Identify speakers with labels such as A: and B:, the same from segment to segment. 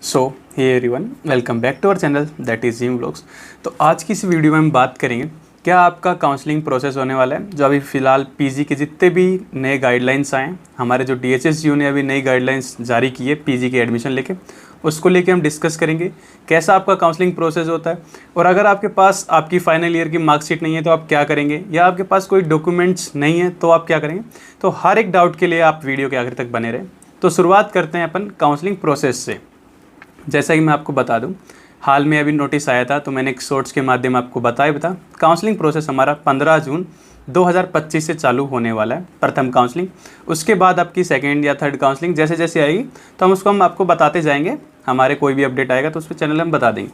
A: So hey everyone, welcome back to our channel that is gym vlogs. तो आज की इस वीडियो में हम बात करेंगे क्या आपका काउंसलिंग प्रोसेस होने वाला है। जो अभी फ़िलहाल पीजी के जितने भी नए गाइडलाइंस आए हैं, हमारे जो डीएचएसयू ने अभी नई गाइडलाइंस जारी की है पीजी के एडमिशन लेके, उसको लेके हम डिस्कस करेंगे कैसा आपका काउंसलिंग प्रोसेस होता है। और अगर आपके पास आपकी फाइनल ईयर की मार्कशीट नहीं है तो आप क्या करेंगे, या आपके पास कोई डॉक्यूमेंट्स नहीं है तो आप क्या करेंगे। तो हर एक डाउट के लिए आप वीडियो के आखिर तक बने रहें। तो शुरुआत करते हैं अपन काउंसलिंग प्रोसेस से। जैसा कि मैं आपको बता दूं, हाल में अभी नोटिस आया था तो मैंने एक शॉर्ट्स के माध्यम आपको बता काउंसलिंग प्रोसेस हमारा 15 जून 2025 से चालू होने वाला है, प्रथम काउंसलिंग। उसके बाद आपकी सेकेंड या थर्ड काउंसलिंग जैसे जैसे आएगी तो हम आपको बताते जाएंगे। हमारे कोई भी अपडेट आएगा तो उस पर चैनल हम बता देंगे।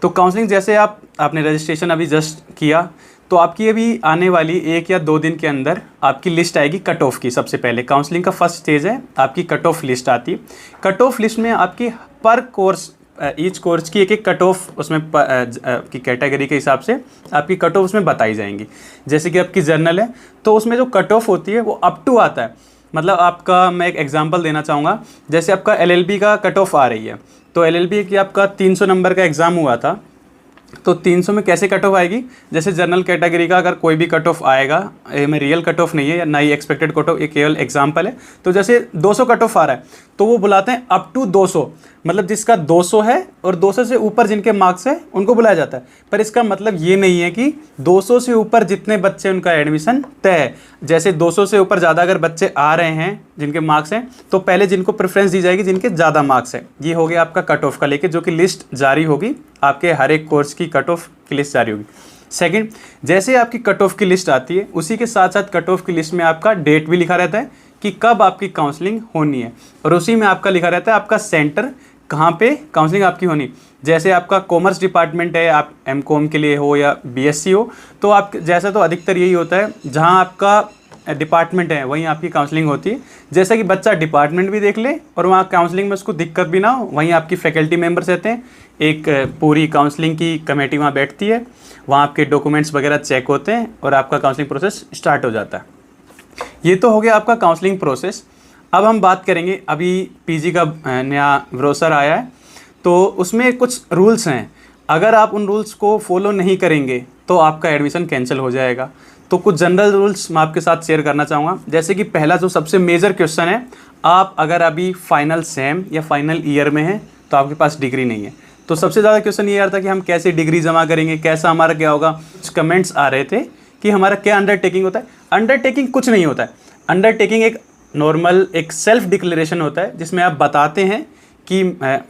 A: तो काउंसलिंग जैसे आपने रजिस्ट्रेशन अभी जस्ट किया तो आपकी अभी आने वाली 1 या 2 दिन के अंदर आपकी लिस्ट आएगी कट ऑफ की। सबसे पहले काउंसलिंग का फर्स्ट स्टेज है, आपकी कट ऑफ लिस्ट आती है। कट ऑफ लिस्ट में आपकी पर कोर्स ईच कोर्स की एक कट ऑफ उसमें की कैटेगरी के हिसाब से आपकी कट ऑफ उसमें बताई जाएंगी। जैसे कि आपकी जर्नल है तो उसमें जो कट ऑफ होती है वो अप टू आता है। मतलब आपका मैं एक एग्जांपल देना चाहूँगा, जैसे आपका एलएलबी का कट ऑफ आ रही है तो एलएलबी की आपका 300 नंबर का एग्ज़ाम हुआ था तो 300 में कैसे कट ऑफ आएगी। जैसे जनरल कैटेगरी का अगर कोई भी कट ऑफ आएगा, में रियल कट ऑफ नहीं है या ना ही एक्सपेक्टेड कट ऑफ, ये केवल एग्जांपल है। तो जैसे 200 कट ऑफ आ रहा है तो वो बुलाते हैं अप टू 200, मतलब जिसका 200 है और 200 से ऊपर जिनके मार्क्स है उनको बुलाया जाता है। पर इसका मतलब ये नहीं है कि 200 से ऊपर जितने बच्चे उनका एडमिशन तय है। जैसे 200 से ऊपर ज़्यादा अगर बच्चे आ रहे हैं जिनके मार्क्स हैं तो पहले जिनको प्रेफरेंस दी जाएगी जिनके ज़्यादा मार्क्स है। ये हो गया आपका कट ऑफ का लेके, जो कि लिस्ट जारी होगी आपके हर एक कोर्स की कट ऑफ की लिस्ट जारी होगी। सेकंड, जैसे आपकी कट ऑफ की लिस्ट आती है उसी के साथ साथ कट ऑफ की लिस्ट में आपका डेट भी लिखा रहता है कि कब आपकी काउंसलिंग होनी है, और उसी में आपका लिखा रहता है आपका सेंटर कहाँ पे काउंसलिंग आपकी होनी। जैसे आपका कॉमर्स डिपार्टमेंट है, आप एमकॉम के लिए हो या बीएससी हो, तो आप जैसा तो अधिकतर यही होता है जहाँ आपका डिपार्टमेंट है वहीं आपकी काउंसलिंग होती है। जैसा कि बच्चा डिपार्टमेंट भी देख ले और वहाँ काउंसलिंग में उसको दिक्कत भी ना हो, वहीं आपकी फैकल्टी मेंबर्स रहते हैं। एक पूरी काउंसलिंग की कमेटी वहाँ बैठती है, वहाँ आपके डॉक्यूमेंट्स वगैरह चेक होते हैं और आपका काउंसलिंग प्रोसेस स्टार्ट हो जाता है। ये तो हो गया आपका काउंसलिंग प्रोसेस। अब हम बात करेंगे, अभी पीजी का नया ब्रोशर आया है तो उसमें कुछ रूल्स हैं। अगर आप उन रूल्स को फॉलो नहीं करेंगे तो आपका एडमिशन कैंसिल हो जाएगा। तो कुछ जनरल रूल्स मैं आपके साथ शेयर करना चाहूँगा। जैसे कि पहला जो सबसे मेजर क्वेश्चन है, आप अगर अभी फाइनल सेम या फाइनल ईयर में हैं तो आपके पास डिग्री नहीं है। तो सबसे ज़्यादा क्वेश्चन ये आ रहा था कि हम कैसे डिग्री जमा करेंगे, कैसा हमारा क्या होगा। कुछ कमेंट्स आ रहे थे कि हमारा क्या अंडरटेकिंग होता है। अंडरटेकिंग कुछ नहीं होता है। अंडरटेकिंग एक नॉर्मल एक सेल्फ डिक्लेरेशन होता है जिसमें आप बताते हैं कि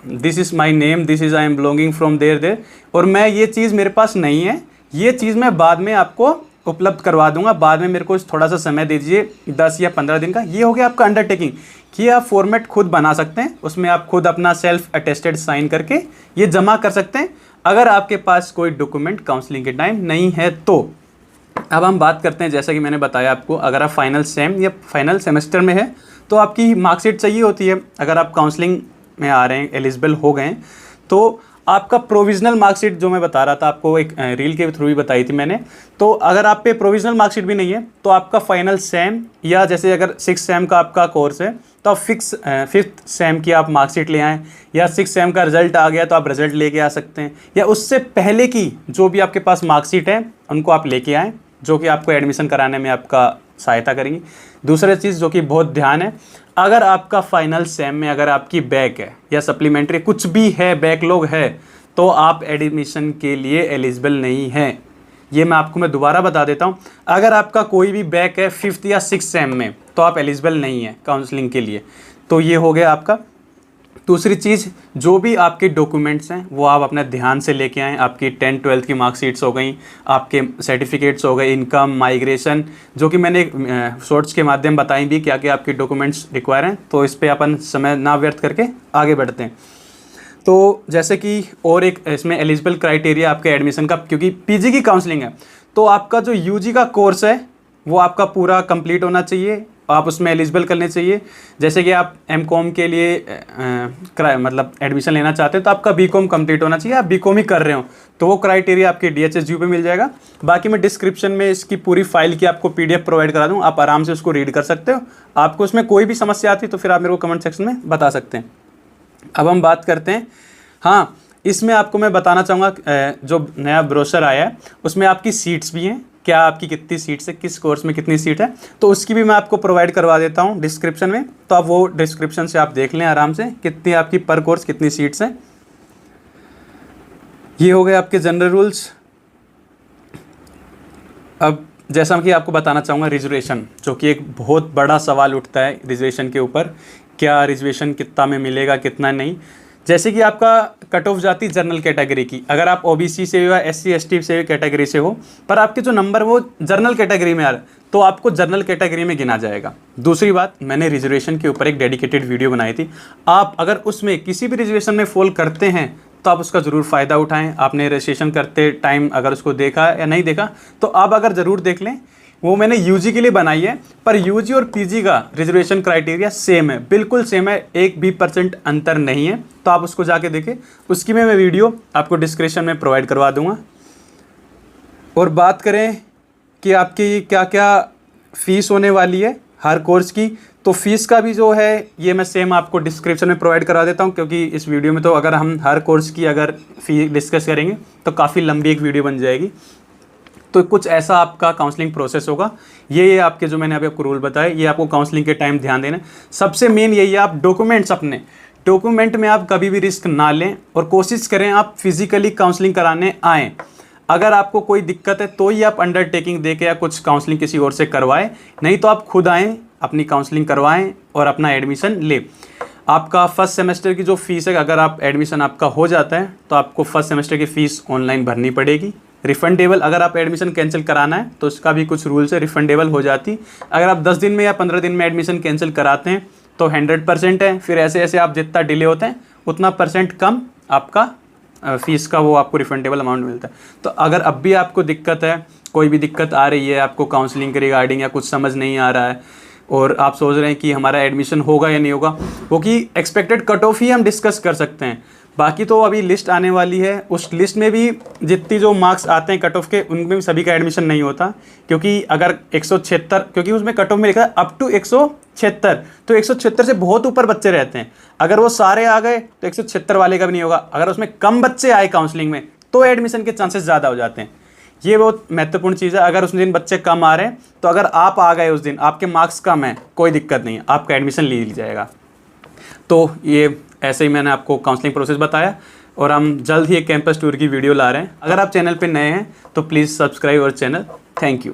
A: this is my name, this is I am belonging from there, और मैं ये चीज़ मेरे पास नहीं है, ये चीज़ मैं बाद में आपको उपलब्ध करवा दूंगा, बाद में मेरे को थोड़ा सा समय दीजिए 10 या 15 दिन का। ये हो गया आपका अंडरटेकिंग कि आप फॉर्मेट खुद बना सकते हैं, उसमें आप खुद अपना सेल्फ अटेस्टेड साइन करके ये जमा कर सकते हैं अगर आपके पास कोई डॉक्यूमेंट काउंसलिंग के टाइम नहीं है तो। अब हम बात करते हैं, जैसा कि मैंने बताया आपको, अगर आप फाइनल सेम या फाइनल सेमेस्टर में है तो आपकी मार्कशीट चाहिए होती है। अगर आप काउंसलिंग में आ रहे हैं, एलिजिबल हो गए हैं, तो आपका प्रोविजनल मार्कशीट जो मैं बता रहा था आपको, एक रील के थ्रू ही बताई थी मैंने। तो अगर आप पे प्रोविजनल मार्कशीट भी नहीं है तो आपका फाइनल सेम, या जैसे अगर 6 सेम का आपका कोर्स है तो आप 5th सेम की आप मार्कशीट ले आएँ, या 6 सेम का रिजल्ट आ गया तो आप रिजल्ट लेके आ सकते हैं, या उससे पहले की जो भी आपके पास मार्कशीट है उनको आप लेके आएँ, जो कि आपको एडमिशन कराने में आपका सहायता करेंगी। दूसरी चीज़ जो कि बहुत ध्यान है, अगर आपका फाइनल सेम में अगर आपकी बैक है या सप्लीमेंट्री कुछ भी है, बैकलॉग है, तो आप एडमिशन के लिए एलिजिबल नहीं हैं। ये मैं दोबारा बता देता हूँ, अगर आपका कोई भी बैक है 5th या 6th सेम में तो आप एलिजिबल नहीं है काउंसलिंग के लिए। तो ये हो गया आपका। दूसरी चीज़, जो भी आपके डॉक्यूमेंट्स हैं वो आप अपना ध्यान से लेके आएँ। आपकी 10th 12th की मार्कशीट्स हो गई, आपके सर्टिफिकेट्स हो गए, इनकम, माइग्रेशन, जो कि मैंने शॉर्ट्स के माध्यम बताई भी क्या क्या आपके डॉक्यूमेंट्स रिक्वायर हैं। तो इस पर अपन समय ना व्यर्थ करके आगे बढ़ते हैं। तो जैसे कि और एक इसमें एलिजिबल क्राइटेरिया आपके एडमिशन का, क्योंकि पीजी की काउंसलिंग है तो आपका जो यूजी का कोर्स है वो आपका पूरा कंप्लीट होना चाहिए, आप उसमें एलिजिबल करने चाहिए। जैसे कि आप एमकॉम के लिए मतलब एडमिशन लेना चाहते हैं तो आपका बीकॉम कंप्लीट होना चाहिए, आप बीकॉम ही कर रहे हो तो वो क्राइटेरिया आपके डीएचएसयू पे मिल जाएगा। बाकी मैं डिस्क्रिप्शन में इसकी पूरी फाइल की आपको पीडीएफ प्रोवाइड करा दूँ, आप आराम से उसको रीड कर सकते हो। आपको उसमें कोई भी समस्या आती है तो फिर आप मेरे को कमेंट सेक्शन में बता सकते हैं। अब हम बात करते हैं, हाँ इसमें आपको मैं बताना चाहूँगा जो नया ब्रोशर आया है उसमें आपकी सीट्स भी हैं, क्या आपकी कितनी सीट्स है, किस कोर्स में कितनी सीट है, तो उसकी भी मैं आपको प्रोवाइड करवा देता हूँ डिस्क्रिप्शन में। तो आप वो डिस्क्रिप्शन से आप देख लें आराम से कितनी आपकी पर कोर्स कितनी सीट्स हैं। ये हो गए आपके जनरल रूल्स। अब जैसा कि आपको बताना चाहूँगा रिजर्वेशन, जो कि एक बहुत बड़ा सवाल उठता है रिजर्वेशन के ऊपर, क्या रिजर्वेशन कितना में मिलेगा कितना नहीं। जैसे कि आपका कट ऑफ जाती जनरल कैटेगरी की, अगर आप ओबीसी से हो या एससी एसटी से कैटेगरी से हो पर आपके जो नंबर वो जनरल कैटेगरी में आ रहा है तो आपको जनरल कैटेगरी में गिना जाएगा। दूसरी बात, मैंने रिजर्वेशन के ऊपर एक डेडिकेटेड वीडियो बनाई थी, आप अगर उसमें किसी भी रिजर्वेशन में फॉल करते हैं तो आप उसका ज़रूर फ़ायदा उठाएं। आपने रजिस्ट्रेशन करते टाइम अगर उसको देखा या नहीं देखा तो आप अगर ज़रूर देख लें, वो मैंने यूजी के लिए बनाई है, पर यूजी और पीजी का रिजर्वेशन क्राइटेरिया सेम है, बिल्कुल सेम है, 1 भी % अंतर नहीं है, तो आप उसको जाके देखें। उसकी मैं वीडियो आपको डिस्क्रिप्शन में प्रोवाइड करवा दूंगा। और बात करें कि आपकी क्या क्या फ़ीस होने वाली है हर कोर्स की, तो फीस का भी जो है ये मैं सेम आपको डिस्क्रिप्शन में प्रोवाइड करा देता हूँ, क्योंकि इस वीडियो में तो अगर हम हर कोर्स की अगर फ़ी डिस्कस करेंगे तो काफ़ी लंबी एक वीडियो बन जाएगी। तो कुछ ऐसा आपका काउंसलिंग प्रोसेस होगा। ये आपके जो मैंने अभी आपको रूल बताए, ये आपको काउंसलिंग के टाइम ध्यान देना है। सबसे मेन यही है, आप डॉक्यूमेंट्स अपने डॉक्यूमेंट में आप कभी भी रिस्क ना लें और कोशिश करें आप फिजिकली काउंसलिंग कराने आएँ। अगर आपको कोई दिक्कत है तो ही आप अंडरटेकिंग दे के या कुछ काउंसलिंग किसी और से करवाएं, नहीं तो आप खुद आएँ, अपनी काउंसलिंग करवाएं और अपना एडमिशन ले। आपका फर्स्ट सेमेस्टर की जो फ़ीस है, अगर आप एडमिशन आपका हो जाता है तो आपको फर्स्ट सेमेस्टर की फ़ीस ऑनलाइन भरनी पड़ेगी, रिफंडेबल। अगर आप एडमिशन कैंसिल कराना है तो उसका भी कुछ रूल्स है, रिफंडेबल हो जाती। अगर आप 10 दिन में या 15 दिन में एडमिशन कैंसिल कराते हैं तो 100% है। फिर ऐसे ऐसे आप जितना डिले होते हैं उतना % कम आपका फ़ीस का वो आपको रिफंडेबल अमाउंट मिलता है। तो अगर अब भी आपको दिक्कत है, कोई भी दिक्कत आ रही है आपको काउंसलिंग के रिगार्डिंग या कुछ समझ नहीं आ रहा है और आप सोच रहे हैं कि हमारा एडमिशन होगा या नहीं होगा, वो कि एक्सपेक्टेड कट ऑफ ही हम डिस्कस कर सकते हैं। बाकी तो अभी लिस्ट आने वाली है, उस लिस्ट में भी जितनी जो मार्क्स आते हैं कट ऑफ के उनमें भी सभी का एडमिशन नहीं होता, क्योंकि अगर 176, क्योंकि उसमें कट ऑफ में लिखा है अप टू 176, तो 176 से बहुत ऊपर बच्चे रहते हैं। अगर वो सारे आ गए तो 176 वाले का भी नहीं होगा। अगर उसमें कम बच्चे आए काउंसलिंग में तो एडमिशन के चांसेस ज़्यादा हो जाते हैं। ये बहुत महत्वपूर्ण चीज़ है। अगर उस दिन बच्चे कम आ रहे हैं तो अगर आप आ गए उस दिन, आपके मार्क्स कम हैं, कोई दिक्कत नहीं है, आपका एडमिशन ले लिया जाएगा। तो ये ऐसे ही मैंने आपको काउंसलिंग प्रोसेस बताया और हम जल्द ही एक कैंपस टूर की वीडियो ला रहे हैं। अगर आप चैनल पे नए हैं तो प्लीज़ सब्सक्राइब और चैनल। Thank you.